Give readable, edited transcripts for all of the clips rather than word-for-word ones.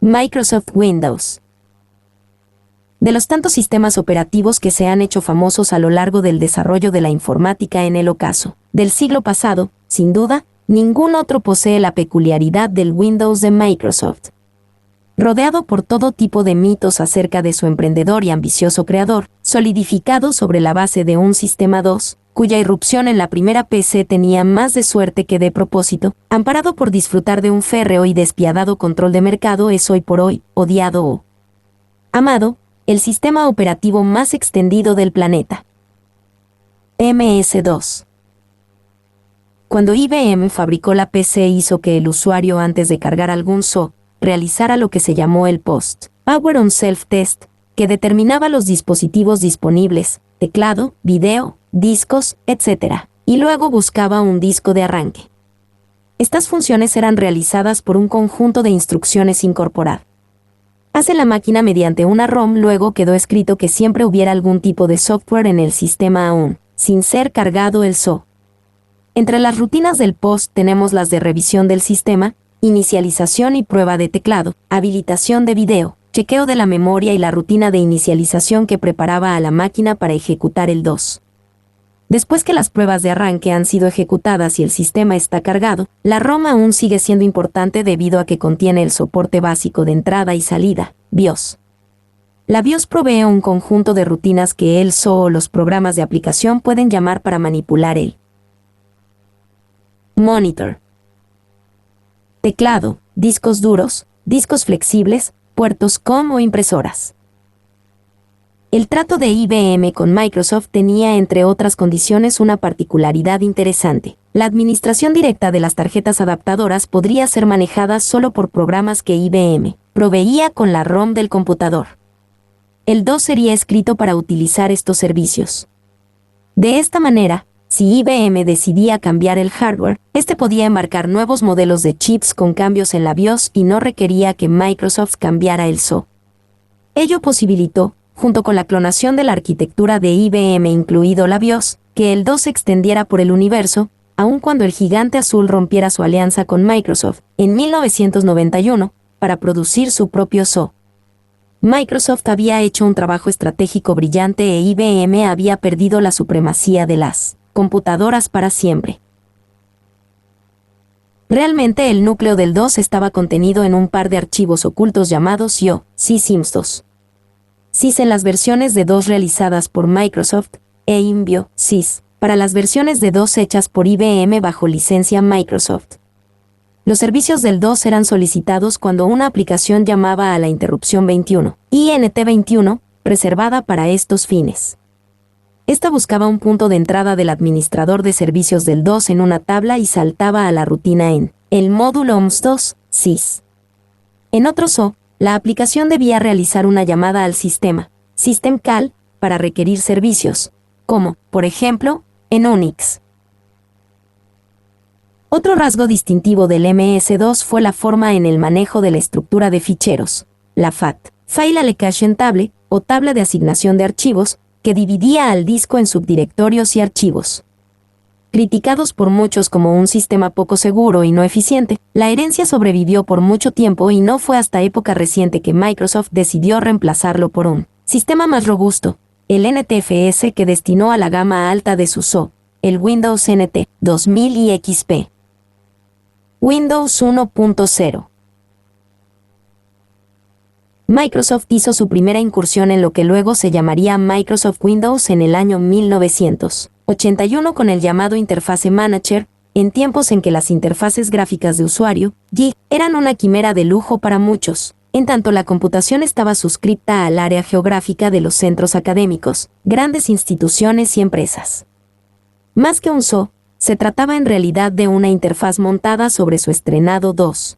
Microsoft Windows. De los tantos sistemas operativos que se han hecho famosos a lo largo del desarrollo de la informática en el ocaso del siglo pasado, sin duda, ningún otro posee la peculiaridad del Windows de Microsoft. Rodeado por todo tipo de mitos acerca de su emprendedor y ambicioso creador, solidificado sobre la base de un sistema DOS, cuya irrupción en la primera PC tenía más de suerte que de propósito, amparado por disfrutar de un férreo y despiadado control de mercado, es hoy por hoy, odiado o amado, el sistema operativo más extendido del planeta. MS-DOS. Cuando IBM fabricó la PC hizo que el usuario, antes de cargar algún SO, realizara lo que se llamó el Post-Power on Self-Test, que determinaba los dispositivos disponibles, teclado, video, discos, etc., y luego buscaba un disco de arranque. Estas funciones eran realizadas por un conjunto de instrucciones incorporadas hace la máquina mediante una ROM. Luego quedó escrito que siempre hubiera algún tipo de software en el sistema aún, sin ser cargado el SO. Entre las rutinas del POST tenemos las de revisión del sistema, inicialización y prueba de teclado, habilitación de video, chequeo de la memoria y la rutina de inicialización que preparaba a la máquina para ejecutar el DOS. Después que las pruebas de arranque han sido ejecutadas y el sistema está cargado, la ROM aún sigue siendo importante debido a que contiene el soporte básico de entrada y salida, BIOS. La BIOS provee un conjunto de rutinas que el SO o los programas de aplicación pueden llamar para manipular el monitor, teclado, discos duros, discos flexibles, puertos COM o impresoras. El trato de IBM con Microsoft tenía, entre otras condiciones, una particularidad interesante. La administración directa de las tarjetas adaptadoras podría ser manejada solo por programas que IBM proveía con la ROM del computador. El DOS sería escrito para utilizar estos servicios. De esta manera, si IBM decidía cambiar el hardware, este podía embarcar nuevos modelos de chips con cambios en la BIOS y no requería que Microsoft cambiara el SO. Ello posibilitó, junto con la clonación de la arquitectura de IBM incluido la BIOS, que el DOS se extendiera por el universo, aun cuando el gigante azul rompiera su alianza con Microsoft, en 1991, para producir su propio SO. Microsoft había hecho un trabajo estratégico brillante e IBM había perdido la supremacía de las computadoras para siempre. Realmente el núcleo del DOS estaba contenido en un par de archivos ocultos llamados IO, SysIMS2. SYS en las versiones de DOS realizadas por Microsoft, e IMBIO, SYS, para las versiones de DOS hechas por IBM bajo licencia Microsoft. Los servicios del DOS eran solicitados cuando una aplicación llamaba a la interrupción 21, INT21, reservada para estos fines. Esta buscaba un punto de entrada del administrador de servicios del DOS en una tabla y saltaba a la rutina en el módulo OMS2, SYS. En otro SO, la aplicación debía realizar una llamada al sistema, System Call, para requerir servicios, como, por ejemplo, en Unix. Otro rasgo distintivo del MS-DOS fue la forma en el manejo de la estructura de ficheros, la FAT, File Allocation Table, o tabla de asignación de archivos, que dividía al disco en subdirectorios y archivos. Criticados por muchos como un sistema poco seguro y no eficiente, la herencia sobrevivió por mucho tiempo y no fue hasta época reciente que Microsoft decidió reemplazarlo por un sistema más robusto, el NTFS, que destinó a la gama alta de su SO, el Windows NT 2000 y XP. Windows 1.0. Microsoft hizo su primera incursión en lo que luego se llamaría Microsoft Windows en el año 1981 con el llamado Interface Manager, en tiempos en que las interfaces gráficas de usuario, GUI, eran una quimera de lujo para muchos, en tanto la computación estaba suscripta al área geográfica de los centros académicos, grandes instituciones y empresas. Más que un SO, se trataba en realidad de una interfaz montada sobre su estrenado DOS.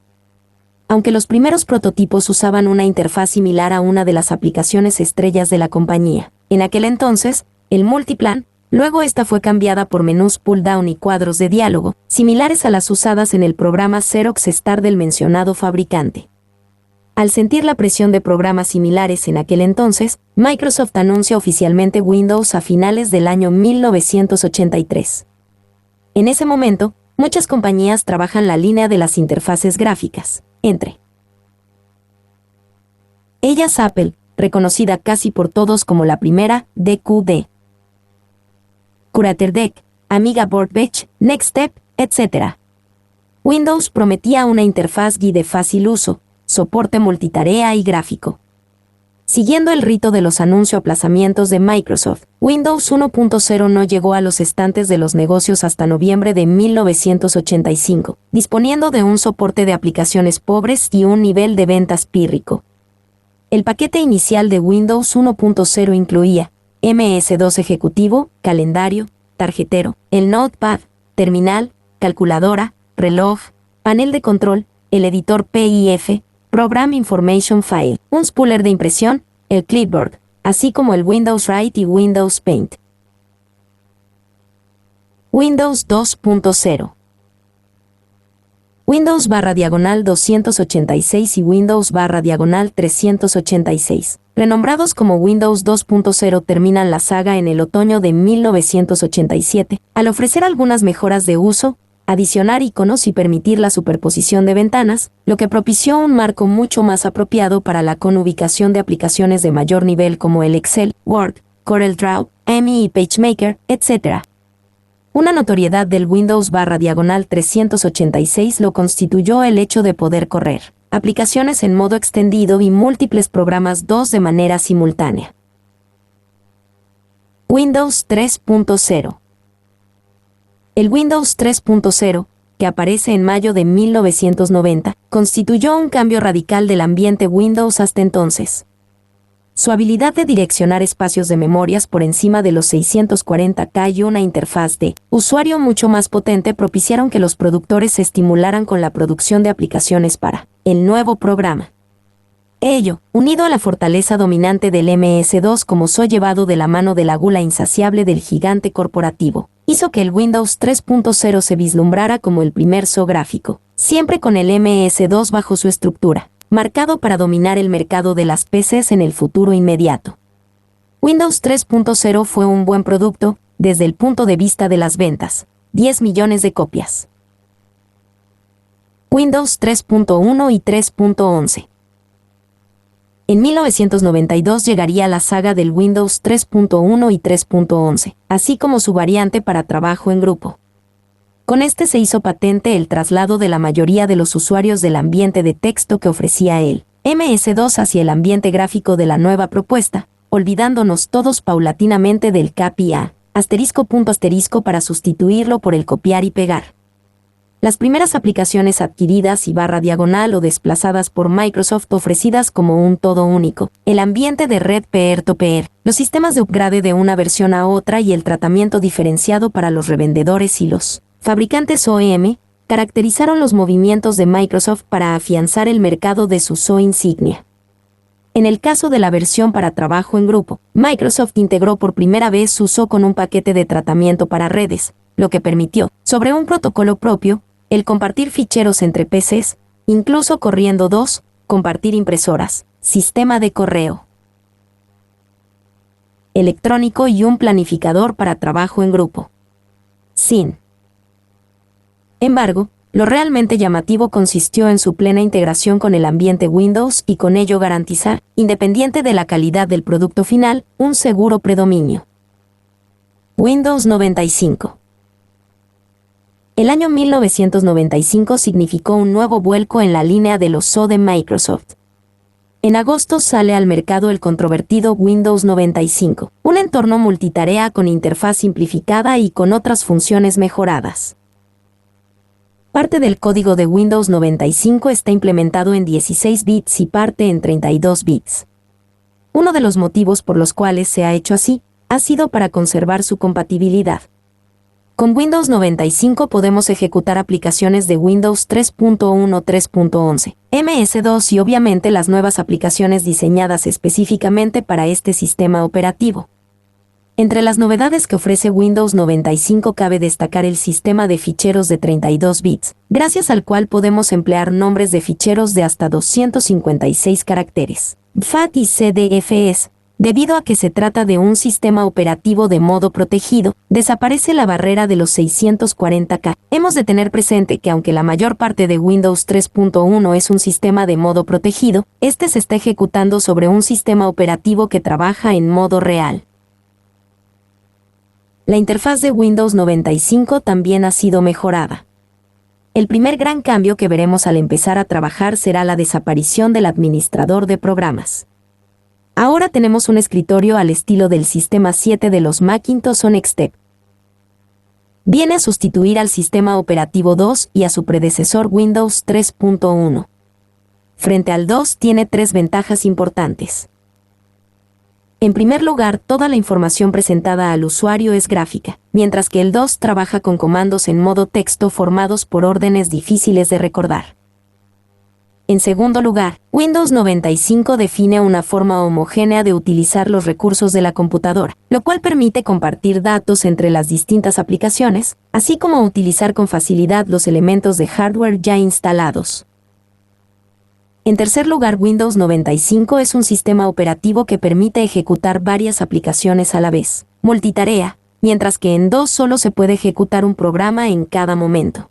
Aunque los primeros prototipos usaban una interfaz similar a una de las aplicaciones estrellas de la compañía, en aquel entonces, el Multiplan, luego esta fue cambiada por menús pull-down y cuadros de diálogo, similares a las usadas en el programa Xerox Star del mencionado fabricante. Al sentir la presión de programas similares en aquel entonces, Microsoft anuncia oficialmente Windows a finales del año 1983. En ese momento, muchas compañías trabajan la línea de las interfaces gráficas, entre Ellas Apple, reconocida casi por todos como la primera DQD. CuratorDeck, Amiga Workbench, NextStep, etc. Windows prometía una interfaz GUI de fácil uso, soporte multitarea y gráfico. Siguiendo el rito de los anuncio-aplazamientos de Microsoft, Windows 1.0 no llegó a los estantes de los negocios hasta noviembre de 1985, disponiendo de un soporte de aplicaciones pobres y un nivel de ventas pírrico. El paquete inicial de Windows 1.0 incluía MS2 ejecutivo, calendario, tarjetero, el Notepad, terminal, calculadora, reloj, panel de control, el editor PIF, Program Information File, un spooler de impresión, el clipboard, así como el Windows Write y Windows Paint. Windows 2.0. Windows/286 y Windows/386, renombrados como Windows 2.0, terminan la saga en el otoño de 1987, al ofrecer algunas mejoras de uso, adicionar iconos y permitir la superposición de ventanas, lo que propició un marco mucho más apropiado para la conubicación de aplicaciones de mayor nivel como el Excel, Word, CorelDRAW, AMI y PageMaker, etc. Una notoriedad del Windows/386 lo constituyó el hecho de poder correr aplicaciones en modo extendido y múltiples programas DOS de manera simultánea. Windows 3.0. El Windows 3.0, que aparece en mayo de 1990, constituyó un cambio radical del ambiente Windows hasta entonces. Su habilidad de direccionar espacios de memorias por encima de los 640K y una interfaz de usuario mucho más potente propiciaron que los productores se estimularan con la producción de aplicaciones para el nuevo programa. Ello, unido a la fortaleza dominante del MS2 como llevado de la mano de la gula insaciable del gigante corporativo, hizo que el Windows 3.0 se vislumbrara como el primer gráfico, siempre con el MS2 bajo su estructura, marcado para dominar el mercado de las PCs en el futuro inmediato. Windows 3.0 fue un buen producto, desde el punto de vista de las ventas, 10 millones de copias. Windows 3.1 y 3.11. En 1992 llegaría la saga del Windows 3.1 y 3.11, así como su variante para trabajo en grupo. Con este se hizo patente el traslado de la mayoría de los usuarios del ambiente de texto que ofrecía el MS2 hacia el ambiente gráfico de la nueva propuesta, olvidándonos todos paulatinamente del CAPI-A, ***, para sustituirlo por el copiar y pegar. Las primeras aplicaciones adquiridas y // o desplazadas por Microsoft ofrecidas como un todo único, el ambiente de red peer-to-peer, los sistemas de upgrade de una versión a otra y el tratamiento diferenciado para los revendedores y los fabricantes OEM, caracterizaron los movimientos de Microsoft para afianzar el mercado de su SO insignia. En el caso de la versión para trabajo en grupo, Microsoft integró por primera vez su SO con un paquete de tratamiento para redes, lo que permitió, sobre un protocolo propio, el compartir ficheros entre PCs, incluso corriendo DOS, compartir impresoras, sistema de correo electrónico y un planificador para trabajo en grupo. Sin embargo, lo realmente llamativo consistió en su plena integración con el ambiente Windows y con ello garantizar, independiente de la calidad del producto final, un seguro predominio. Windows 95. El año 1995 significó un nuevo vuelco en la línea de los SO de Microsoft. En agosto sale al mercado el controvertido Windows 95, un entorno multitarea con interfaz simplificada y con otras funciones mejoradas. Parte del código de Windows 95 está implementado en 16 bits y parte en 32 bits. Uno de los motivos por los cuales se ha hecho así, ha sido para conservar su compatibilidad. Con Windows 95 podemos ejecutar aplicaciones de Windows 3.1, 3.11, MS2 y obviamente las nuevas aplicaciones diseñadas específicamente para este sistema operativo. Entre las novedades que ofrece Windows 95 cabe destacar el sistema de ficheros de 32 bits, gracias al cual podemos emplear nombres de ficheros de hasta 256 caracteres, FAT y CDFS, Debido a que se trata de un sistema operativo de modo protegido, desaparece la barrera de los 640K. Hemos de tener presente que aunque la mayor parte de Windows 3.1 es un sistema de modo protegido, este se está ejecutando sobre un sistema operativo que trabaja en modo real. La interfaz de Windows 95 también ha sido mejorada. El primer gran cambio que veremos al empezar a trabajar será la desaparición del administrador de programas. Ahora tenemos un escritorio al estilo del sistema 7 de los Macintosh o NeXT. Viene a sustituir al sistema operativo 2 y a su predecesor Windows 3.1. Frente al 2 tiene tres ventajas importantes. En primer lugar, toda la información presentada al usuario es gráfica, mientras que el 2 trabaja con comandos en modo texto formados por órdenes difíciles de recordar. En segundo lugar, Windows 95 define una forma homogénea de utilizar los recursos de la computadora, lo cual permite compartir datos entre las distintas aplicaciones, así como utilizar con facilidad los elementos de hardware ya instalados. En tercer lugar, Windows 95 es un sistema operativo que permite ejecutar varias aplicaciones a la vez, multitarea, mientras que en 2 solo se puede ejecutar un programa en cada momento.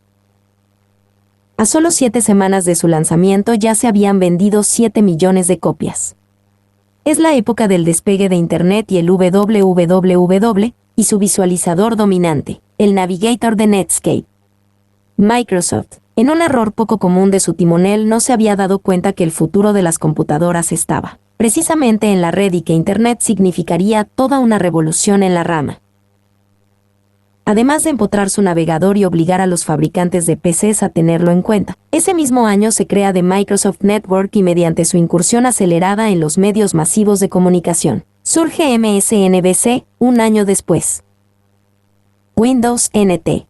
A solo 7 semanas de su lanzamiento ya se habían vendido 7 millones de copias. Es la época del despegue de Internet y el www y su visualizador dominante, el Navigator de Netscape. Microsoft, en un error poco común de su timonel, no se había dado cuenta que el futuro de las computadoras estaba precisamente en la red y que Internet significaría toda una revolución en la rama. Además de empotrar su navegador y obligar a los fabricantes de PCs a tenerlo en cuenta, ese mismo año se crea The Microsoft Network y mediante su incursión acelerada en los medios masivos de comunicación, surge MSNBC un año después. Windows NT.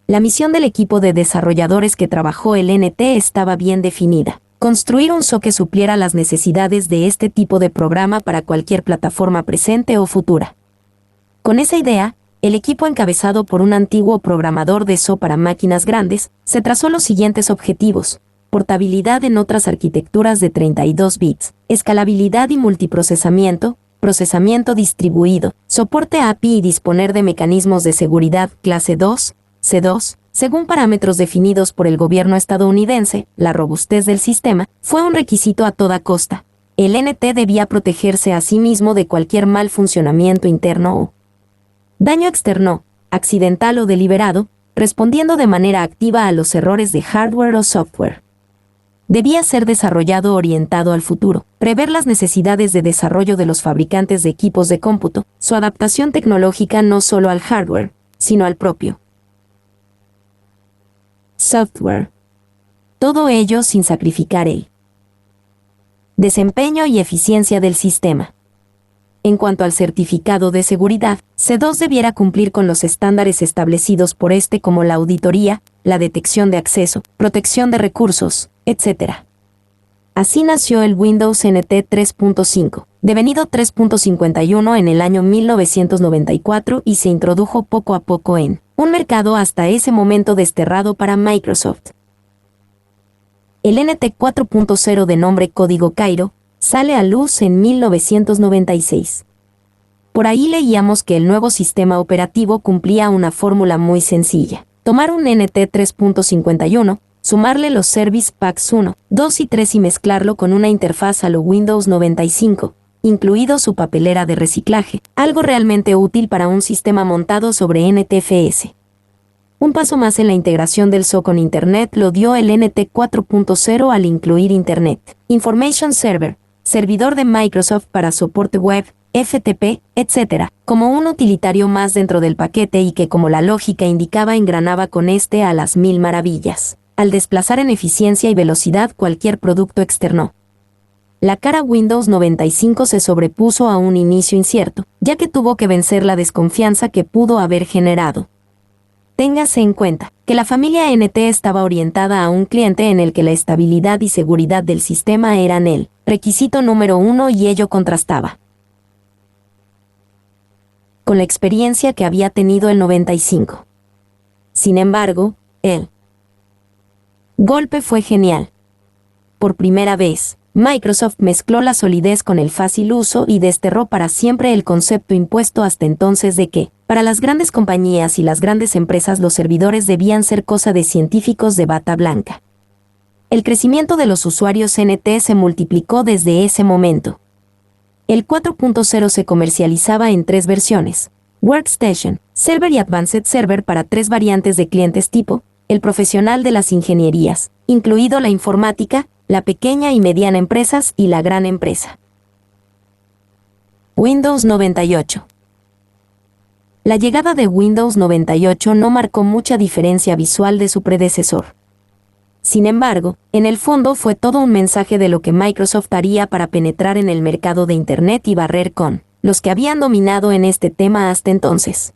La misión del equipo de desarrolladores que trabajó el NT estaba bien definida: construir un SOC que supliera las necesidades de este tipo de programa para cualquier plataforma presente o futura. Con esa idea, el equipo encabezado por un antiguo programador de SO para máquinas grandes, se trazó los siguientes objetivos: portabilidad en otras arquitecturas de 32 bits, escalabilidad y multiprocesamiento, procesamiento distribuido, soporte API y disponer de mecanismos de seguridad clase 2, C2, según parámetros definidos por el gobierno estadounidense. La robustez del sistema fue un requisito a toda costa. El NT debía protegerse a sí mismo de cualquier mal funcionamiento interno o daño externo, accidental o deliberado, respondiendo de manera activa a los errores de hardware o software. Debía ser desarrollado orientado al futuro, prever las necesidades de desarrollo de los fabricantes de equipos de cómputo, su adaptación tecnológica no solo al hardware, sino al propio software. Todo ello sin sacrificar el desempeño y eficiencia del sistema. En cuanto al certificado de seguridad, C2 debiera cumplir con los estándares establecidos por este, como la auditoría, la detección de acceso, protección de recursos, etc. Así nació el Windows NT 3.5, devenido 3.51 en el año 1994 y se introdujo poco a poco en un mercado hasta ese momento desterrado para Microsoft. El NT 4.0, de nombre código Cairo, sale a luz en 1996. Por ahí leíamos que el nuevo sistema operativo cumplía una fórmula muy sencilla: tomar un NT 3.51, sumarle los Service Packs 1, 2 y 3 y mezclarlo con una interfaz a lo Windows 95, incluido su papelera de reciclaje, algo realmente útil para un sistema montado sobre NTFS. Un paso más en la integración del SO con Internet lo dio el NT 4.0 al incluir Internet Information Server, servidor de Microsoft para soporte web, FTP, etc., como un utilitario más dentro del paquete y que, como la lógica indicaba, engranaba con este a las mil maravillas, al desplazar en eficiencia y velocidad cualquier producto externo. La cara Windows 95 se sobrepuso a un inicio incierto, ya que tuvo que vencer la desconfianza que pudo haber generado. Téngase en cuenta que la familia NT estaba orientada a un cliente en el que la estabilidad y seguridad del sistema eran el requisito número 1 y ello contrastaba con la experiencia que había tenido el 95. Sin embargo, el golpe fue genial. Por primera vez, Microsoft mezcló la solidez con el fácil uso y desterró para siempre el concepto impuesto hasta entonces de que, para las grandes compañías y las grandes empresas, los servidores debían ser cosa de científicos de bata blanca. El crecimiento de los usuarios NT se multiplicó desde ese momento. El 4.0 se comercializaba en 3 versiones: Workstation, Server y Advanced Server, para 3 variantes de clientes tipo: el profesional de las ingenierías, incluido la informática, la pequeña y mediana empresas y la gran empresa. Windows 98. La llegada de Windows 98 no marcó mucha diferencia visual de su predecesor. Sin embargo, en el fondo fue todo un mensaje de lo que Microsoft haría para penetrar en el mercado de Internet y barrer con los que habían dominado en este tema hasta entonces.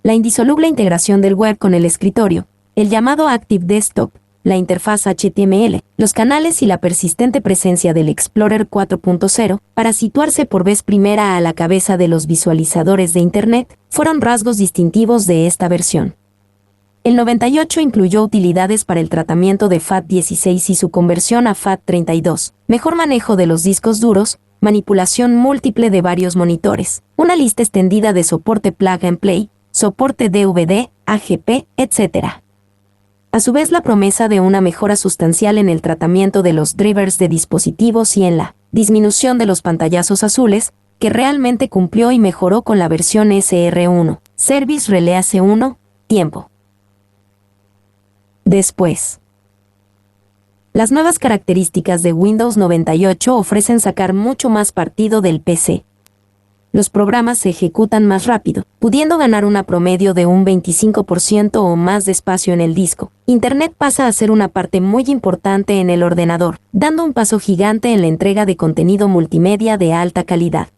La indisoluble integración del web con el escritorio, el llamado Active Desktop, la interfaz HTML, los canales y la persistente presencia del Explorer 4.0, para situarse por vez primera a la cabeza de los visualizadores de Internet, fueron rasgos distintivos de esta versión. El 98 incluyó utilidades para el tratamiento de FAT16 y su conversión a FAT32, mejor manejo de los discos duros, manipulación múltiple de varios monitores, una lista extendida de soporte plug and play, soporte DVD, AGP, etc. A su vez, la promesa de una mejora sustancial en el tratamiento de los drivers de dispositivos y en la disminución de los pantallazos azules, que realmente cumplió y mejoró con la versión SR1, Service Release 1, tiempo después. Las nuevas características de Windows 98 ofrecen sacar mucho más partido del PC. Los programas se ejecutan más rápido, pudiendo ganar una promedio de un 25% o más de espacio en el disco. Internet pasa a ser una parte muy importante en el ordenador, dando un paso gigante en la entrega de contenido multimedia de alta calidad.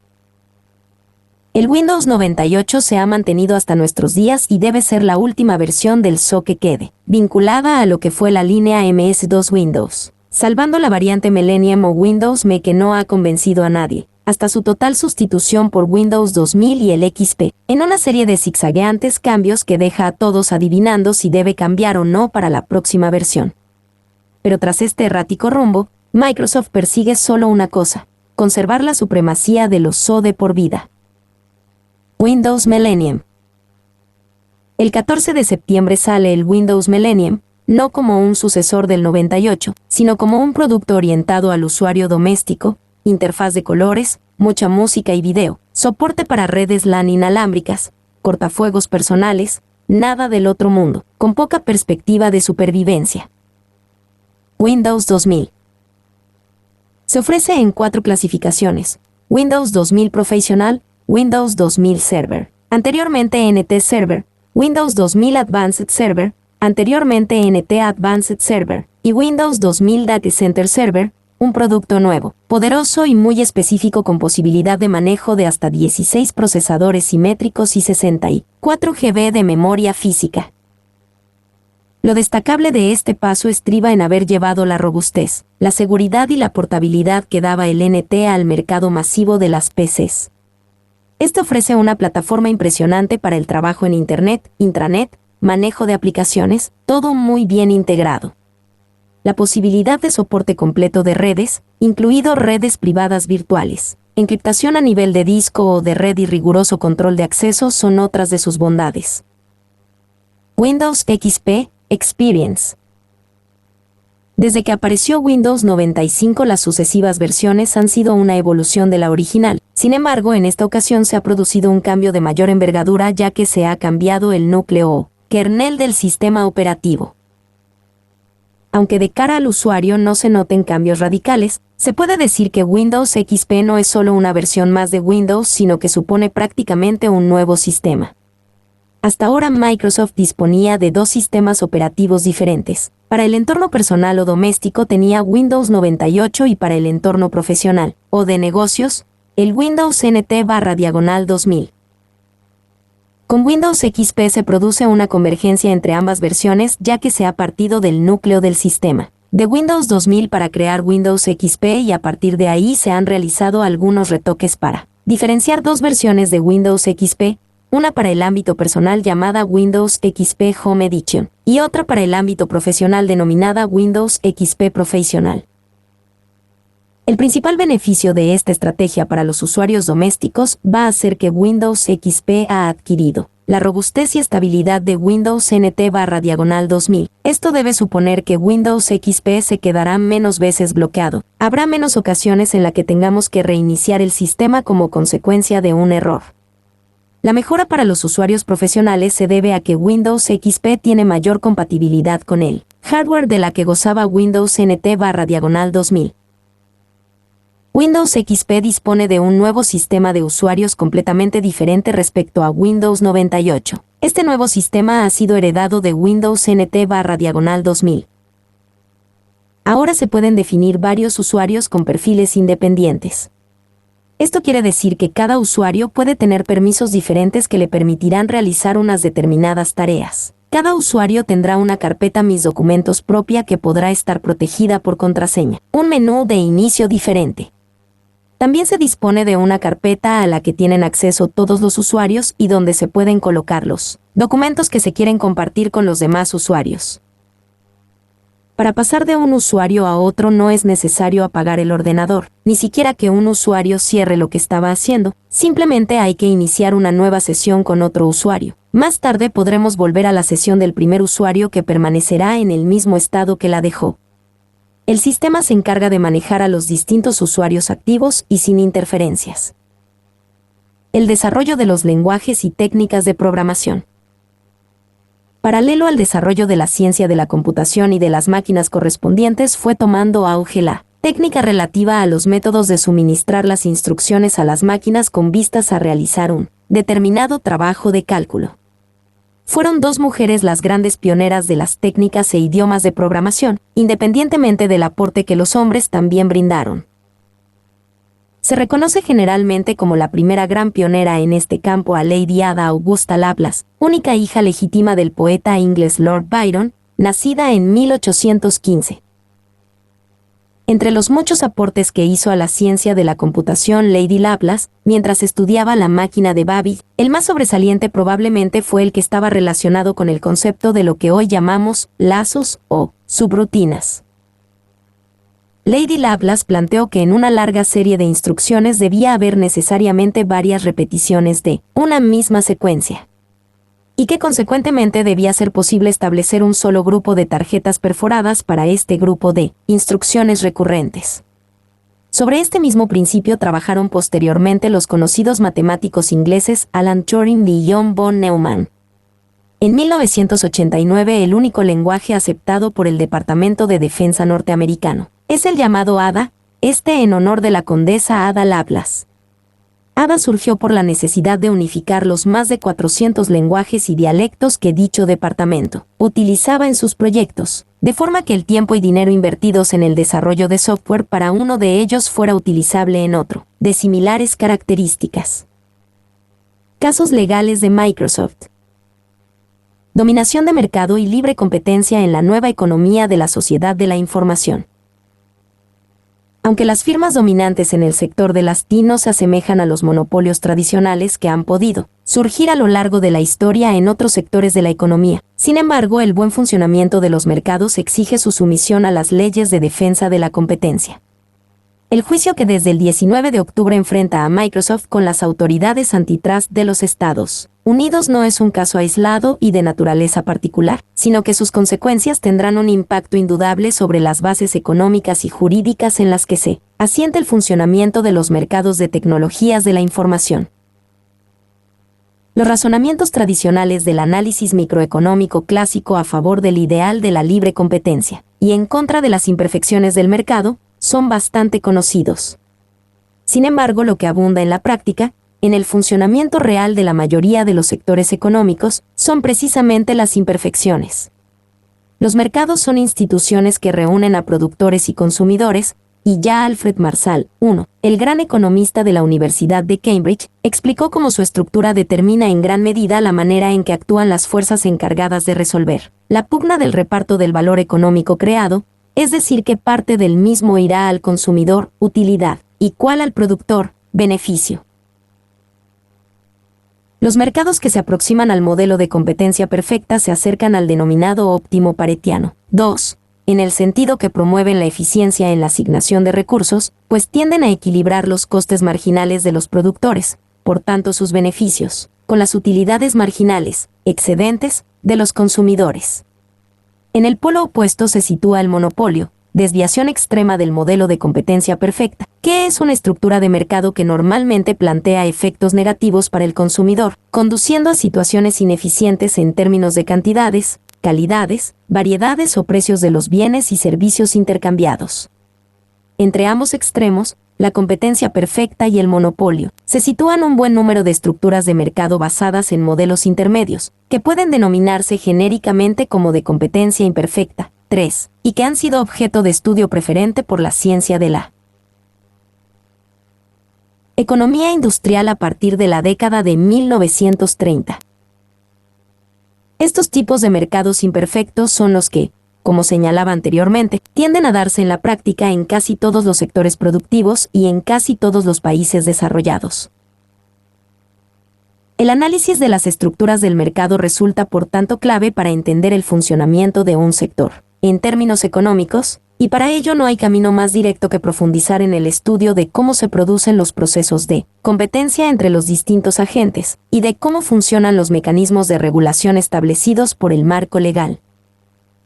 El Windows 98 se ha mantenido hasta nuestros días y debe ser la última versión del SO que quede, vinculada a lo que fue la línea MS2 Windows, salvando la variante Millennium o Windows ME, que no ha convencido a nadie, hasta su total sustitución por Windows 2000 y el XP, en una serie de zigzagueantes cambios que deja a todos adivinando si debe cambiar o no para la próxima versión. Pero tras este errático rumbo, Microsoft persigue solo una cosa: conservar la supremacía de los SO de por vida. Windows Millennium. El 14 de septiembre sale el Windows Millennium, no como un sucesor del 98, sino como un producto orientado al usuario doméstico, interfaz de colores, mucha música y video, soporte para redes LAN inalámbricas, cortafuegos personales, nada del otro mundo, con poca perspectiva de supervivencia. Windows 2000. Se ofrece en 4 clasificaciones: Windows 2000 Professional, Windows 2000 Server, anteriormente NT Server, Windows 2000 Advanced Server, anteriormente NT Advanced Server, y Windows 2000 Data Center Server, un producto nuevo, poderoso y muy específico con posibilidad de manejo de hasta 16 procesadores simétricos y 64 GB de memoria física. Lo destacable de este paso estriba en haber llevado la robustez, la seguridad y la portabilidad que daba el NT al mercado masivo de las PCs. Este ofrece una plataforma impresionante para el trabajo en Internet, intranet, manejo de aplicaciones, todo muy bien integrado. La posibilidad de soporte completo de redes, incluido redes privadas virtuales, encriptación a nivel de disco o de red y riguroso control de acceso son otras de sus bondades. Windows XP Experience. Desde que apareció Windows 95, las sucesivas versiones han sido una evolución de la original. Sin embargo, en esta ocasión se ha producido un cambio de mayor envergadura, ya que se ha cambiado el núcleo o kernel del sistema operativo. Aunque de cara al usuario no se noten cambios radicales, se puede decir que Windows XP no es solo una versión más de Windows, sino que supone prácticamente un nuevo sistema. Hasta ahora Microsoft disponía de 2 sistemas operativos diferentes. Para el entorno personal o doméstico tenía Windows 98 y para el entorno profesional o de negocios, el Windows NT/2000. Con Windows XP se produce una convergencia entre ambas versiones, ya que se ha partido del núcleo del sistema de Windows 2000 para crear Windows XP, y a partir de ahí se han realizado algunos retoques para diferenciar 2 versiones de Windows XP, una para el ámbito personal llamada Windows XP Home Edition y otra para el ámbito profesional denominada Windows XP Professional. El principal beneficio de esta estrategia para los usuarios domésticos va a ser que Windows XP ha adquirido la robustez y estabilidad de Windows NT/2000. Esto debe suponer que Windows XP se quedará menos veces bloqueado. Habrá menos ocasiones en las que tengamos que reiniciar el sistema como consecuencia de un error. La mejora para los usuarios profesionales se debe a que Windows XP tiene mayor compatibilidad con el hardware de la que gozaba Windows NT/2000. Windows XP dispone de un nuevo sistema de usuarios completamente diferente respecto a Windows 98. Este nuevo sistema ha sido heredado de Windows NT/2000. Ahora se pueden definir varios usuarios con perfiles independientes. Esto quiere decir que cada usuario puede tener permisos diferentes que le permitirán realizar unas determinadas tareas. Cada usuario tendrá una carpeta Mis documentos propia que podrá estar protegida por contraseña. Un menú de inicio diferente. También se dispone de una carpeta a la que tienen acceso todos los usuarios y donde se pueden colocar los documentos que se quieren compartir con los demás usuarios. Para pasar de un usuario a otro no es necesario apagar el ordenador, ni siquiera que un usuario cierre lo que estaba haciendo, simplemente hay que iniciar una nueva sesión con otro usuario. Más tarde podremos volver a la sesión del primer usuario que permanecerá en el mismo estado que la dejó. El sistema se encarga de manejar a los distintos usuarios activos y sin interferencias. El desarrollo de los lenguajes y técnicas de programación. Paralelo al desarrollo de la ciencia de la computación y de las máquinas correspondientes fue tomando auge la técnica relativa a los métodos de suministrar las instrucciones a las máquinas con vistas a realizar un determinado trabajo de cálculo. Fueron dos mujeres las grandes pioneras de las técnicas e idiomas de programación, independientemente del aporte que los hombres también brindaron. Se reconoce generalmente como la primera gran pionera en este campo a Lady Ada Augusta Lovelace, única hija legítima del poeta inglés Lord Byron, nacida en 1815. Entre los muchos aportes que hizo a la ciencia de la computación Lady Lovelace, mientras estudiaba la máquina de Babbage, el más sobresaliente probablemente fue el que estaba relacionado con el concepto de lo que hoy llamamos lazos o subrutinas. Lady Lovelace planteó que en una larga serie de instrucciones debía haber necesariamente varias repeticiones de una misma secuencia, y que consecuentemente debía ser posible establecer un solo grupo de tarjetas perforadas para este grupo de instrucciones recurrentes. Sobre este mismo principio trabajaron posteriormente los conocidos matemáticos ingleses Alan Turing y John von Neumann. En 1989 el único lenguaje aceptado por el Departamento de Defensa norteamericano es el llamado Ada, este en honor de la condesa Ada Lovelace. Ada surgió por la necesidad de unificar los más de 400 lenguajes y dialectos que dicho departamento utilizaba en sus proyectos, de forma que el tiempo y dinero invertidos en el desarrollo de software para uno de ellos fuera utilizable en otro, de similares características. Casos legales de Microsoft. Dominación de mercado y libre competencia en la nueva economía de la sociedad de la información. Aunque las firmas dominantes en el sector de las TI no se asemejan a los monopolios tradicionales que han podido surgir a lo largo de la historia en otros sectores de la economía, sin embargo, el buen funcionamiento de los mercados exige su sumisión a las leyes de defensa de la competencia. El juicio que desde el 19 de octubre enfrenta a Microsoft con las autoridades antitrust de los Estados Unidos no es un caso aislado y de naturaleza particular, sino que sus consecuencias tendrán un impacto indudable sobre las bases económicas y jurídicas en las que se asienta el funcionamiento de los mercados de tecnologías de la información. Los razonamientos tradicionales del análisis microeconómico clásico a favor del ideal de la libre competencia y en contra de las imperfecciones del mercado son bastante conocidos. Sin embargo, lo que abunda en la práctica, en el funcionamiento real de la mayoría de los sectores económicos, son precisamente las imperfecciones. Los mercados son instituciones que reúnen a productores y consumidores, y ya Alfred Marshall I, el gran economista de la Universidad de Cambridge, explicó cómo su estructura determina en gran medida la manera en que actúan las fuerzas encargadas de resolver la pugna del reparto del valor económico creado, es decir, que parte del mismo irá al consumidor, utilidad, y cuál al productor, beneficio. Los mercados que se aproximan al modelo de competencia perfecta se acercan al denominado óptimo paretiano. 2. en el sentido que promueven la eficiencia en la asignación de recursos, pues tienden a equilibrar los costes marginales de los productores, por tanto sus beneficios, con las utilidades marginales, excedentes, de los consumidores. En el polo opuesto se sitúa el monopolio, desviación extrema del modelo de competencia perfecta, que es una estructura de mercado que normalmente plantea efectos negativos para el consumidor, conduciendo a situaciones ineficientes en términos de cantidades, calidades, variedades o precios de los bienes y servicios intercambiados. Entre ambos extremos, la competencia perfecta y el monopolio, se sitúan un buen número de estructuras de mercado basadas en modelos intermedios, que pueden denominarse genéricamente como de competencia imperfecta, 3, y que han sido objeto de estudio preferente por la ciencia de la economía industrial a partir de la década de 1930. Estos tipos de mercados imperfectos son los que, como señalaba anteriormente, tienden a darse en la práctica en casi todos los sectores productivos y en casi todos los países desarrollados. El análisis de las estructuras del mercado resulta por tanto clave para entender el funcionamiento de un sector, en términos económicos, y para ello no hay camino más directo que profundizar en el estudio de cómo se producen los procesos de competencia entre los distintos agentes, y de cómo funcionan los mecanismos de regulación establecidos por el marco legal.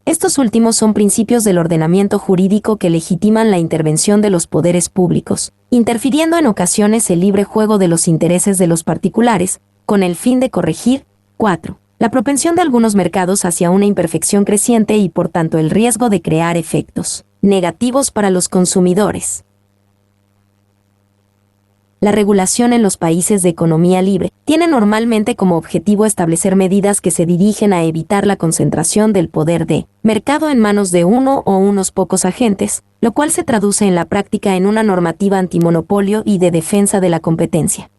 Estos últimos son principios del ordenamiento jurídico que legitiman la intervención de los poderes públicos, interfiriendo en ocasiones el libre juego de los intereses de los particulares, con el fin de corregir, 4. La propensión de algunos mercados hacia una imperfección creciente y por tanto el riesgo de crear efectos negativos para los consumidores. La regulación en los países de economía libre tiene normalmente como objetivo establecer medidas que se dirigen a evitar la concentración del poder de mercado en manos de uno o unos pocos agentes, lo cual se traduce en la práctica en una normativa antimonopolio y de defensa de la competencia.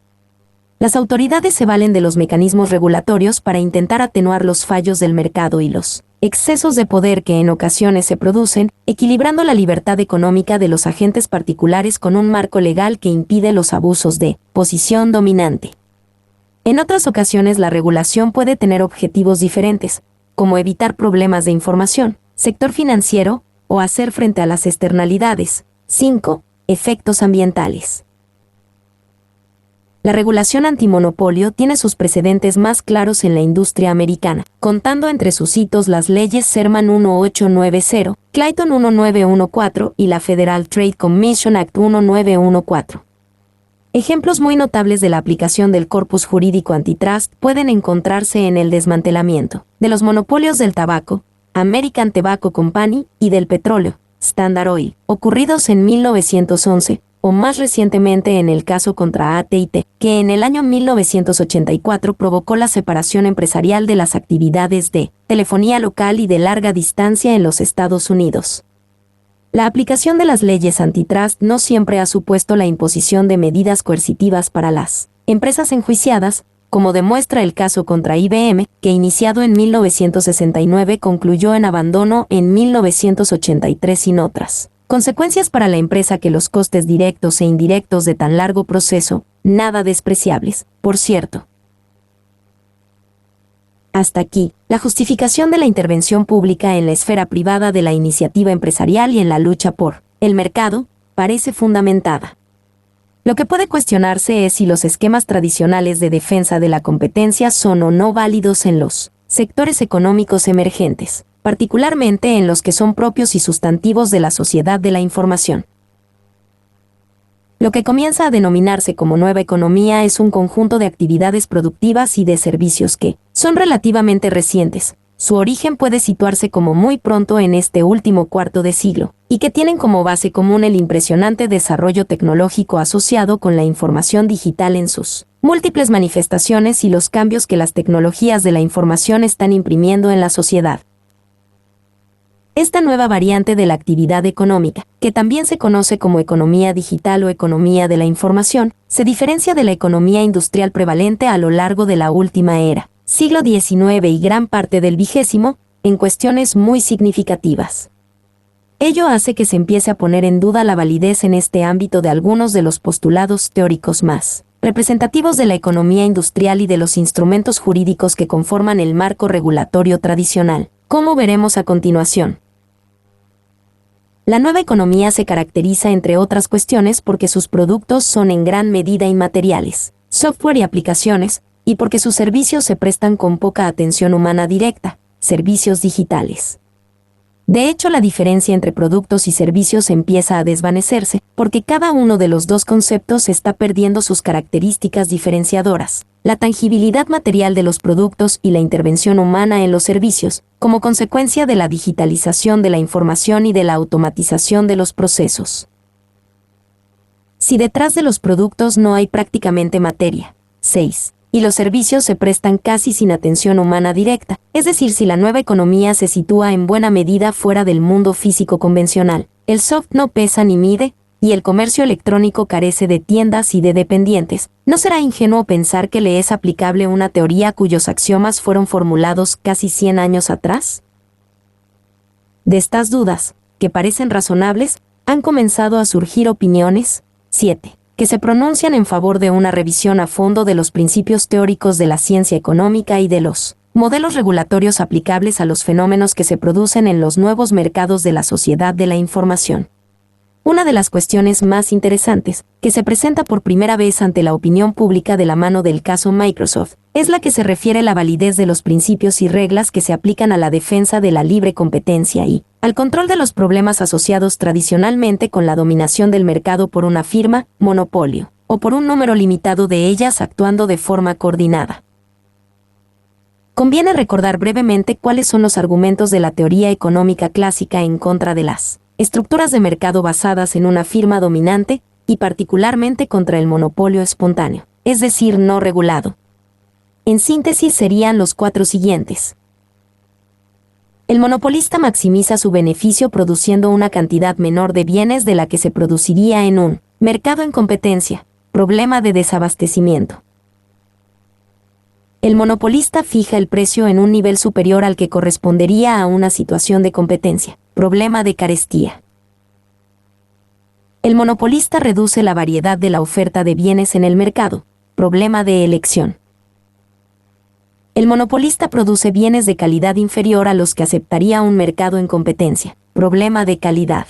Las autoridades se valen de los mecanismos regulatorios para intentar atenuar los fallos del mercado y los excesos de poder que en ocasiones se producen, equilibrando la libertad económica de los agentes particulares con un marco legal que impide los abusos de posición dominante. En otras ocasiones la regulación puede tener objetivos diferentes, como evitar problemas de información, sector financiero, o hacer frente a las externalidades. 5. Efectos ambientales. La regulación antimonopolio tiene sus precedentes más claros en la industria americana, contando entre sus hitos las leyes Sherman 1890, Clayton 1914 y la Federal Trade Commission Act 1914. Ejemplos muy notables de la aplicación del corpus jurídico antitrust pueden encontrarse en el desmantelamiento de los monopolios del tabaco, American Tobacco Company, y del petróleo, Standard Oil, ocurridos en 1911, o más recientemente en el caso contra AT&T, que en el año 1984 provocó la separación empresarial de las actividades de telefonía local y de larga distancia en los Estados Unidos. La aplicación de las leyes antitrust no siempre ha supuesto la imposición de medidas coercitivas para las empresas enjuiciadas, como demuestra el caso contra IBM, que iniciado en 1969 concluyó en abandono en 1983 sin otras consecuencias para la empresa que los costes directos e indirectos de tan largo proceso, nada despreciables, por cierto. Hasta aquí, la justificación de la intervención pública en la esfera privada de la iniciativa empresarial y en la lucha por el mercado, parece fundamentada. Lo que puede cuestionarse es si los esquemas tradicionales de defensa de la competencia son o no válidos en los sectores económicos emergentes, particularmente en los que son propios y sustantivos de la sociedad de la información. Lo que comienza a denominarse como nueva economía es un conjunto de actividades productivas y de servicios que son relativamente recientes. Su origen puede situarse como muy pronto en este último cuarto de siglo, y que tienen como base común el impresionante desarrollo tecnológico asociado con la información digital en sus múltiples manifestaciones y los cambios que las tecnologías de la información están imprimiendo en la sociedad. Esta nueva variante de la actividad económica, que también se conoce como economía digital o economía de la información, se diferencia de la economía industrial prevalente a lo largo de la última era, siglo XIX y gran parte del XX, en cuestiones muy significativas. Ello hace que se empiece a poner en duda la validez en este ámbito de algunos de los postulados teóricos más representativos de la economía industrial y de los instrumentos jurídicos que conforman el marco regulatorio tradicional, como veremos a continuación. La nueva economía se caracteriza, entre otras cuestiones, porque sus productos son en gran medida inmateriales, software y aplicaciones, y porque sus servicios se prestan con poca atención humana directa, servicios digitales. De hecho, la diferencia entre productos y servicios empieza a desvanecerse, porque cada uno de los dos conceptos está perdiendo sus características diferenciadoras, la tangibilidad material de los productos y la intervención humana en los servicios, como consecuencia de la digitalización de la información y de la automatización de los procesos. Si detrás de los productos no hay prácticamente materia, 6. Y los servicios se prestan casi sin atención humana directa, es decir, si la nueva economía se sitúa en buena medida fuera del mundo físico convencional, el soft no pesa ni mide, y el comercio electrónico carece de tiendas y de dependientes, ¿no será ingenuo pensar que le es aplicable una teoría cuyos axiomas fueron formulados casi 100 años atrás? De estas dudas, que parecen razonables, han comenzado a surgir opiniones, 7. Que se pronuncian en favor de una revisión a fondo de los principios teóricos de la ciencia económica y de los modelos regulatorios aplicables a los fenómenos que se producen en los nuevos mercados de la sociedad de la información. Una de las cuestiones más interesantes, que se presenta por primera vez ante la opinión pública de la mano del caso Microsoft, es la que se refiere a la validez de los principios y reglas que se aplican a la defensa de la libre competencia y al control de los problemas asociados tradicionalmente con la dominación del mercado por una firma, monopolio, o por un número limitado de ellas actuando de forma coordinada. Conviene recordar brevemente cuáles son los argumentos de la teoría económica clásica en contra de las estructuras de mercado basadas en una firma dominante y particularmente contra el monopolio espontáneo, es decir, no regulado. En síntesis serían los 4 siguientes. El monopolista maximiza su beneficio produciendo una cantidad menor de bienes de la que se produciría en un mercado en competencia, problema de desabastecimiento. El monopolista fija el precio en un nivel superior al que correspondería a una situación de competencia, problema de carestía. El monopolista reduce la variedad de la oferta de bienes en el mercado, problema de elección. El monopolista produce bienes de calidad inferior a los que aceptaría un mercado en competencia, problema de calidad.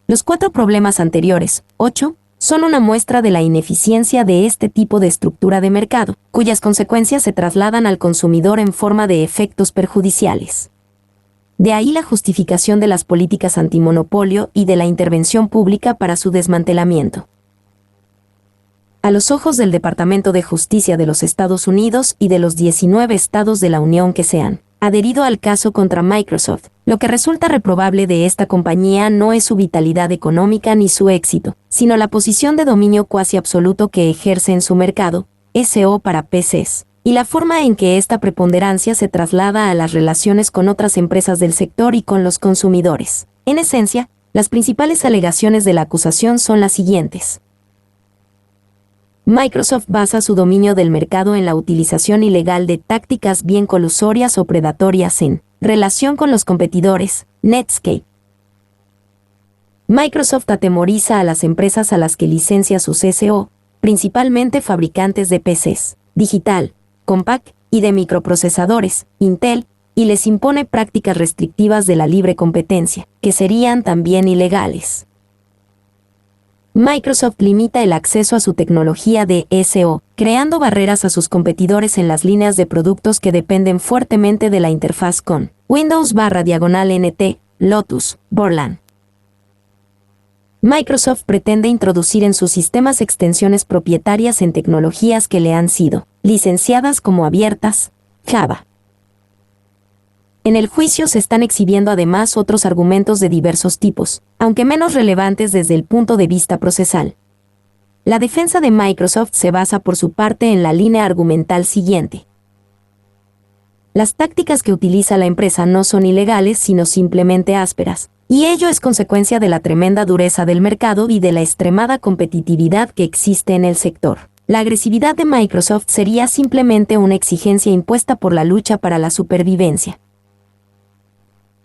Los 4 problemas anteriores, 8, son una muestra de la ineficiencia de este tipo de estructura de mercado, cuyas consecuencias se trasladan al consumidor en forma de efectos perjudiciales. De ahí la justificación de las políticas antimonopolio y de la intervención pública para su desmantelamiento. A los ojos del Departamento de Justicia de los Estados Unidos y de los 19 estados de la Unión que se han adherido al caso contra Microsoft, lo que resulta reprobable de esta compañía no es su vitalidad económica ni su éxito, sino la posición de dominio cuasi absoluto que ejerce en su mercado, SO para PCs, y la forma en que esta preponderancia se traslada a las relaciones con otras empresas del sector y con los consumidores. En esencia, las principales alegaciones de la acusación son las siguientes. Microsoft basa su dominio del mercado en la utilización ilegal de tácticas bien colusorias o predatorias en relación con los competidores, Netscape. Microsoft atemoriza a las empresas a las que licencia sus SO, principalmente fabricantes de PCs, Digital, Compaq y de microprocesadores, Intel, y les impone prácticas restrictivas de la libre competencia, que serían también ilegales. Microsoft limita el acceso a su tecnología de SO, creando barreras a sus competidores en las líneas de productos que dependen fuertemente de la interfaz con Windows/NT, Lotus, Borland. Microsoft pretende introducir en sus sistemas extensiones propietarias en tecnologías que le han sido licenciadas como abiertas, Java. En el juicio se están exhibiendo además otros argumentos de diversos tipos, aunque menos relevantes desde el punto de vista procesal. La defensa de Microsoft se basa por su parte en la línea argumental siguiente. Las tácticas que utiliza la empresa no son ilegales sino simplemente ásperas, y ello es consecuencia de la tremenda dureza del mercado y de la extremada competitividad que existe en el sector. La agresividad de Microsoft sería simplemente una exigencia impuesta por la lucha para la supervivencia.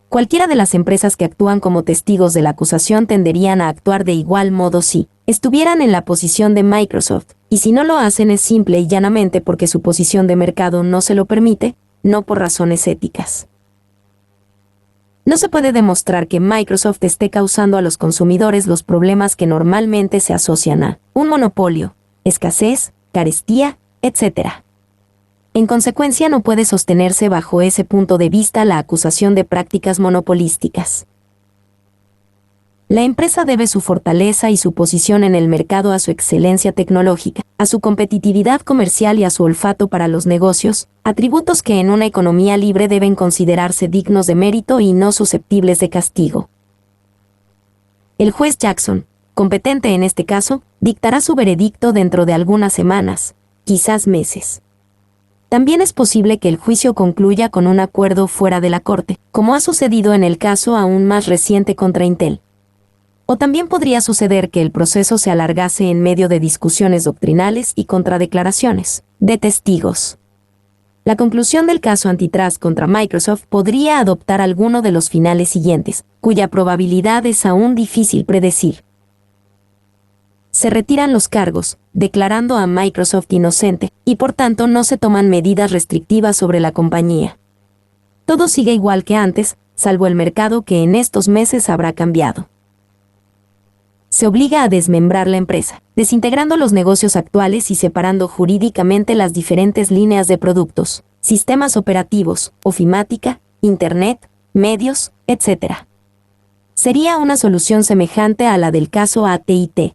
Cualquiera de las empresas que actúan como testigos de la acusación tenderían a actuar de igual modo si estuvieran en la posición de Microsoft, y si no lo hacen es simple y llanamente porque su posición de mercado no se lo permite, no por razones éticas. No se puede demostrar que Microsoft esté causando a los consumidores los problemas que normalmente se asocian a un monopolio, escasez, carestía, etc. En consecuencia, no puede sostenerse bajo ese punto de vista la acusación de prácticas monopolísticas. La empresa debe su fortaleza y su posición en el mercado a su excelencia tecnológica, a su competitividad comercial y a su olfato para los negocios, atributos que en una economía libre deben considerarse dignos de mérito y no susceptibles de castigo. El juez Jackson, competente en este caso, dictará su veredicto dentro de algunas semanas, quizás meses. También es posible que el juicio concluya con un acuerdo fuera de la corte, como ha sucedido en el caso aún más reciente contra Intel. O también podría suceder que el proceso se alargase en medio de discusiones doctrinales y contradeclaraciones de testigos. La conclusión del caso antitrust contra Microsoft podría adoptar alguno de los finales siguientes, cuya probabilidad es aún difícil predecir. Se retiran los cargos, declarando a Microsoft inocente, y por tanto no se toman medidas restrictivas sobre la compañía. Todo sigue igual que antes, salvo el mercado que en estos meses habrá cambiado. Se obliga a desmembrar la empresa, desintegrando los negocios actuales y separando jurídicamente las diferentes líneas de productos, sistemas operativos, ofimática, Internet, medios, etc. Sería una solución semejante a la del caso AT&T.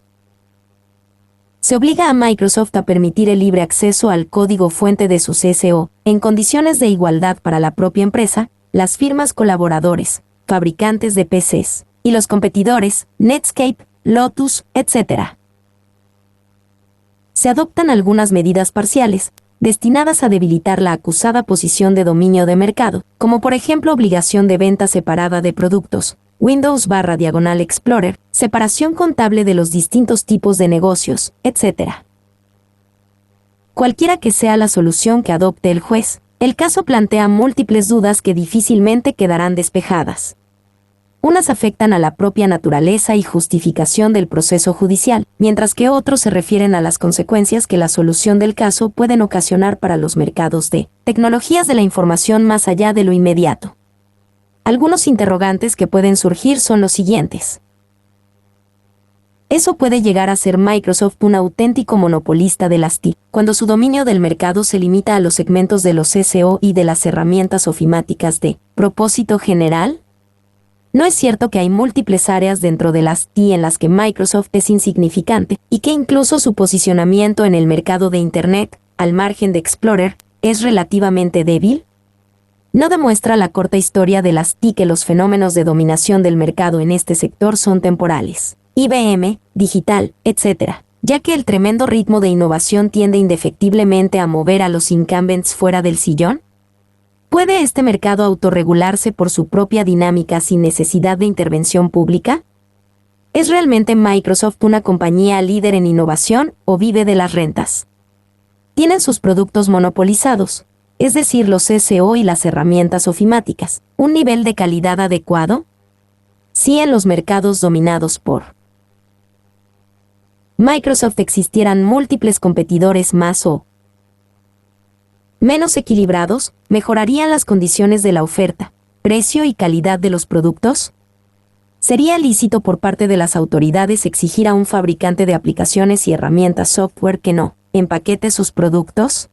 Se obliga a Microsoft a permitir el libre acceso al código fuente de sus SO, en condiciones de igualdad para la propia empresa, las firmas colaboradores, fabricantes de PCs, y los competidores, Netscape, Lotus, etc. Se adoptan algunas medidas parciales, destinadas a debilitar la acusada posición de dominio de mercado, como por ejemplo obligación de venta separada de productos, Windows/Explorer, separación contable de los distintos tipos de negocios, etc. Cualquiera que sea la solución que adopte el juez, el caso plantea múltiples dudas que difícilmente quedarán despejadas. Unas afectan a la propia naturaleza y justificación del proceso judicial, mientras que otros se refieren a las consecuencias que la solución del caso pueden ocasionar para los mercados de tecnologías de la información más allá de lo inmediato. Algunos interrogantes que pueden surgir son los siguientes. ¿Eso puede llegar a ser Microsoft un auténtico monopolista de las TI, cuando su dominio del mercado se limita a los segmentos de los SO y de las herramientas ofimáticas de propósito general? No es cierto que hay múltiples áreas dentro de las TI en las que Microsoft es insignificante y que incluso su posicionamiento en el mercado de Internet, al margen de Explorer, es relativamente débil. ¿No demuestra la corta historia de las TI que los fenómenos de dominación del mercado en este sector son temporales? IBM, digital, etc., ya que el tremendo ritmo de innovación tiende indefectiblemente a mover a los incumbents fuera del sillón? ¿Puede este mercado autorregularse por su propia dinámica sin necesidad de intervención pública? ¿Es realmente Microsoft una compañía líder en innovación o vive de las rentas? ¿Tienen sus productos monopolizados, es decir, los SO y las herramientas ofimáticas, un nivel de calidad adecuado? Si en los mercados dominados por Microsoft existieran múltiples competidores más o menos equilibrados, ¿mejorarían las condiciones de la oferta, precio y calidad de los productos? ¿Sería lícito por parte de las autoridades exigir a un fabricante de aplicaciones y herramientas software que no empaquete sus productos?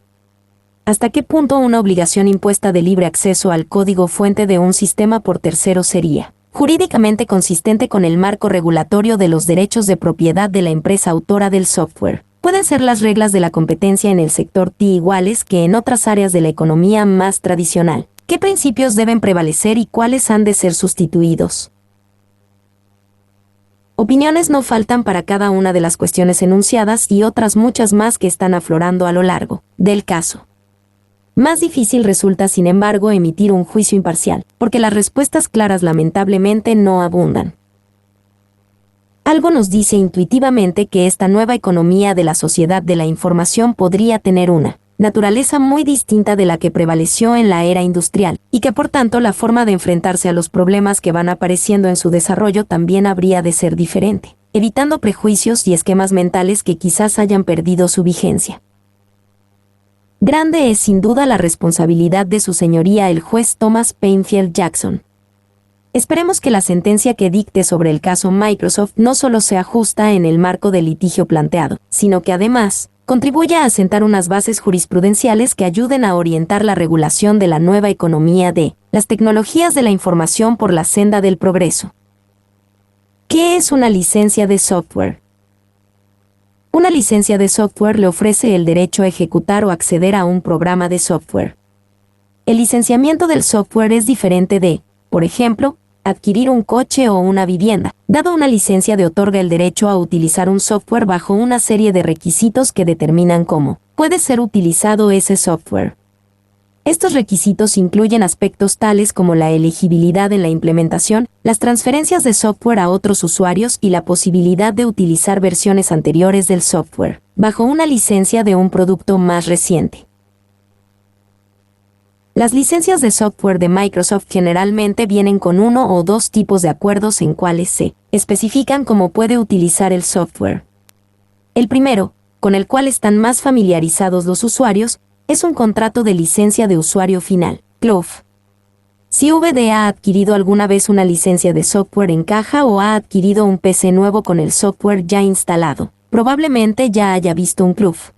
¿Hasta qué punto una obligación impuesta de libre acceso al código fuente de un sistema por terceros sería jurídicamente consistente con el marco regulatorio de los derechos de propiedad de la empresa autora del software? ¿Pueden ser las reglas de la competencia en el sector TI iguales que en otras áreas de la economía más tradicional? ¿Qué principios deben prevalecer y cuáles han de ser sustituidos? Opiniones no faltan para cada una de las cuestiones enunciadas y otras muchas más que están aflorando a lo largo del caso. Más difícil resulta, sin embargo, emitir un juicio imparcial, porque las respuestas claras lamentablemente no abundan. Algo nos dice intuitivamente que esta nueva economía de la sociedad de la información podría tener una naturaleza muy distinta de la que prevaleció en la era industrial, y que por tanto la forma de enfrentarse a los problemas que van apareciendo en su desarrollo también habría de ser diferente, evitando prejuicios y esquemas mentales que quizás hayan perdido su vigencia. Grande es sin duda la responsabilidad de su señoría el juez Thomas Painfield Jackson. Esperemos que la sentencia que dicte sobre el caso Microsoft no solo sea justa en el marco del litigio planteado, sino que además contribuya a sentar unas bases jurisprudenciales que ayuden a orientar la regulación de la nueva economía de las tecnologías de la información por la senda del progreso. ¿Qué es una licencia de software? Una licencia de software le ofrece el derecho a ejecutar o acceder a un programa de software. El licenciamiento del software es diferente de, por ejemplo, adquirir un coche o una vivienda, dado una licencia le otorga el derecho a utilizar un software bajo una serie de requisitos que determinan cómo puede ser utilizado ese software. Estos requisitos incluyen aspectos tales como la elegibilidad en la implementación, las transferencias de software a otros usuarios y la posibilidad de utilizar versiones anteriores del software, bajo una licencia de un producto más reciente. Las licencias de software de Microsoft generalmente vienen con uno o dos tipos de acuerdos en cuales se especifican cómo puede utilizar el software. El primero, con el cual están más familiarizados los usuarios, es un contrato de licencia de usuario final, CLUF. Si VD ha adquirido alguna vez una licencia de software en caja o ha adquirido un PC nuevo con el software ya instalado, probablemente ya haya visto un CLUF.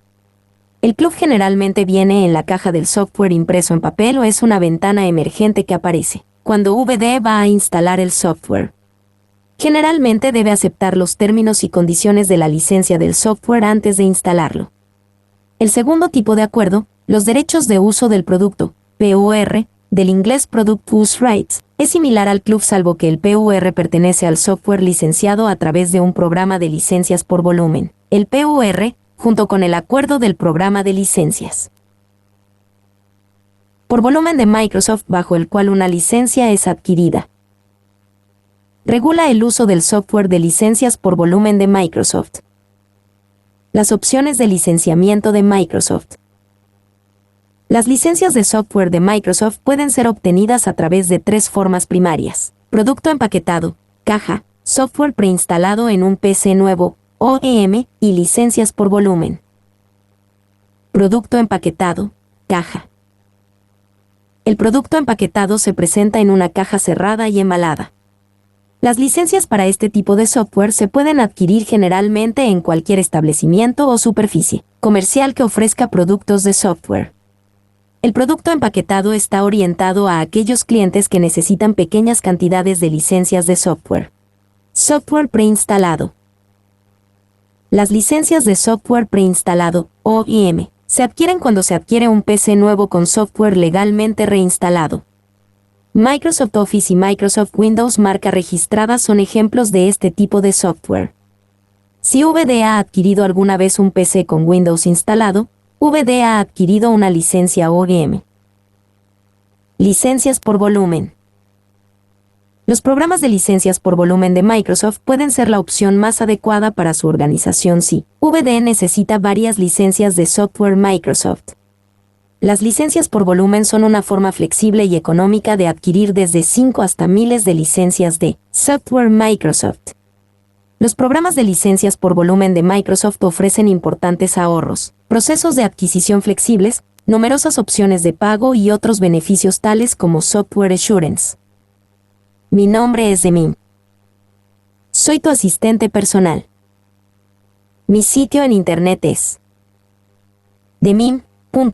El CLUF generalmente viene en la caja del software impreso en papel o es una ventana emergente que aparece cuando VD va a instalar el software. Generalmente debe aceptar los términos y condiciones de la licencia del software antes de instalarlo. El segundo tipo de acuerdo, los derechos de uso del producto, PUR, del inglés Product Use Rights, es similar al CLUF salvo que el PUR pertenece al software licenciado a través de un programa de licencias por volumen. El PUR, junto con el acuerdo del programa de licencias por volumen de Microsoft bajo el cual una licencia es adquirida. Regula el uso del software de licencias por volumen de Microsoft. Las opciones de licenciamiento de Microsoft. Las licencias de software de Microsoft pueden ser obtenidas a través de tres formas primarias: producto empaquetado, caja, software preinstalado en un PC nuevo, OEM, y licencias por volumen. Producto empaquetado, caja. El producto empaquetado se presenta en una caja cerrada y embalada. Las licencias para este tipo de software se pueden adquirir generalmente en cualquier establecimiento o superficie comercial que ofrezca productos de software. El producto empaquetado está orientado a aquellos clientes que necesitan pequeñas cantidades de licencias de software. Software preinstalado. Las licencias de software preinstalado, OEM, se adquieren cuando se adquiere un PC nuevo con software legalmente reinstalado. Microsoft Office y Microsoft Windows marca registrada son ejemplos de este tipo de software. Si VD ha adquirido alguna vez un PC con Windows instalado, VD ha adquirido una licencia OEM. Licencias por volumen. Los programas de licencias por volumen de Microsoft pueden ser la opción más adecuada para su organización si VD necesita varias licencias de software Microsoft. Las licencias por volumen son una forma flexible y económica de adquirir desde 5 hasta miles de licencias de software Microsoft. Los programas de licencias por volumen de Microsoft ofrecen importantes ahorros, procesos de adquisición flexibles, numerosas opciones de pago y otros beneficios tales como Software Assurance. Mi nombre es Demim. Soy tu asistente personal. Mi sitio en internet es demim.es.tl.